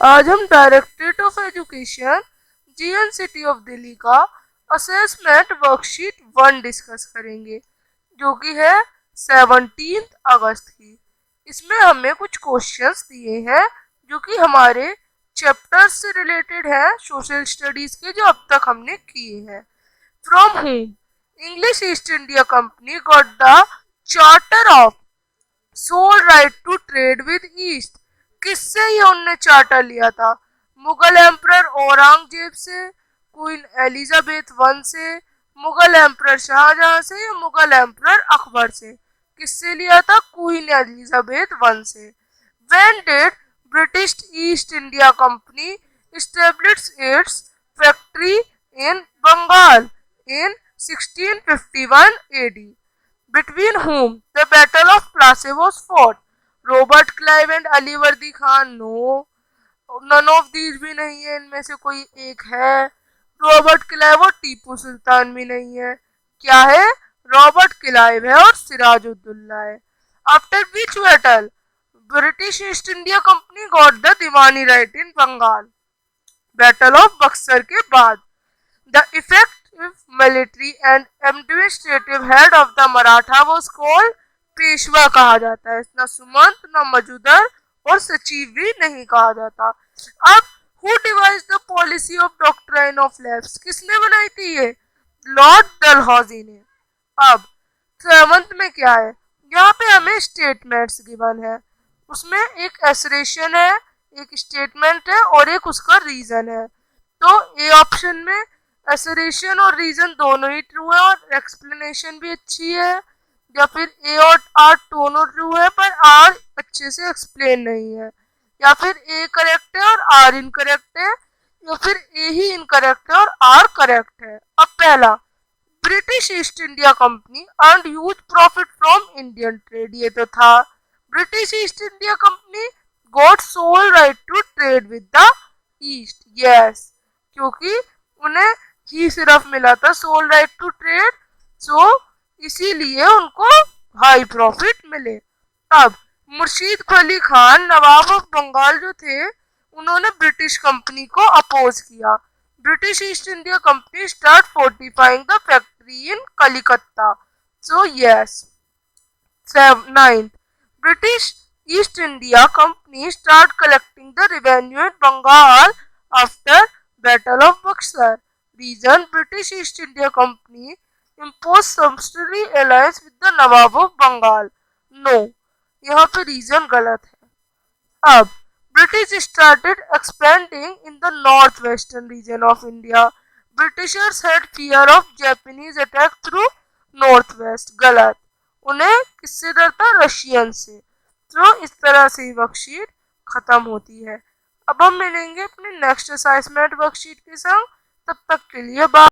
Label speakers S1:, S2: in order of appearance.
S1: आज हम directorate of education GNCT of Delhi का असेसमेंट वर्कशीट 1 डिस्कस करेंगे, जो कि है 17 अगस्त की। इसमें हमें कुछ क्वेश्चंस दिए हैं जो कि हमारे चैप्टर्स से रिलेटेड है, सोशल स्टडीज के, जो अब तक हमने किए हैं। From whom English East India Company got the charter of sole right to trade with East. किससे ये उनने चार्टर लिया था? मुगल एम्परर औरंगजेब से, क्वीन एलिजाबेथ वन से, मुगल एम्परर शाहजहां से, या मुगल एम्परर अकबर से? किससे लिया था? क्वीन एलिजाबेथ वन से। When did British East India Company establish its factory in Bengal? In 1651 AD. Between whom the Battle of Plassey was fought? Robert Clive and Alivardi Khan? No, none of these भी नहीं है, इनमें से कोई एक है। रॉबर्ट क्लाइव और टीपू सुल्तान भी नहीं है। क्या है? रॉबर्ट क्लाइव है और सिराजुद्दौला है। After which battle British East India Company got the Diwani right in Bengal? Battle of Buxar के बाद। The effective military and administrative head of the Maratha was called Peshwa कहा जाता है। ना सुमंत, ना मजूदर और सचिव भी नहीं कहा जाता। अब who devised the policy of doctrine of lapse? किसने बनाई थी ये? लॉर्ड डलहौजी ने। अब 7th में क्या है? यहाँ पे हमें स्टेटमेंट्स गिवन है, उसमें एक एसरेशन है, एक स्टेटमेंट है और एक उसका रीजन है। तो ए ऑप्शन में एसरेशन और रीजन दोनों ही ट्रू है और एक्सप्लेनेशन भी अच्छी है, या फिर ए और आर दोनों ट्रू है पर आर अच्छे से एक्सप्लेन नहीं है, या फिर ए करेक्ट है और आर इनकरेक्ट है, या फिर ए ही इनकरेक्ट है और आर करेक्ट है। अब पहला, British East India Company earned huge profit from Indian trade, ये तो था। British East India Company got sole right to trade with the East, yes, क्योंकि उन्हें ही सिर्फ मिला था sole right to trade, so इसीलिए उनको हाई प्रॉफिट मिले। अब मुर्शीद अली खान नवाब ऑफ बंगाल जो थे, उन्होंने ब्रिटिश कंपनी को अपोज किया। British East India company start fortifying the factory in कलिकत्ता, so yes. 9th, British East India company start collecting the revenue in Bengal after battle of Buxar. Reason, British East India company imposed subsidiary alliance with the Nawab of Bengal. No, यहाँ पे reason गलत है। अब British started expanding in the north western region of India. Britishers had fear of Japanese attack through north west. गलत, उन्हें किससे डर था? रशियन से। तो इस तरह से ही वर्कशीट खत्म होती है। अब हम मिलेंगे अपने नेक्स्ट असाइनमेंट वर्कशीट के संग, तब तक के लिए बाय।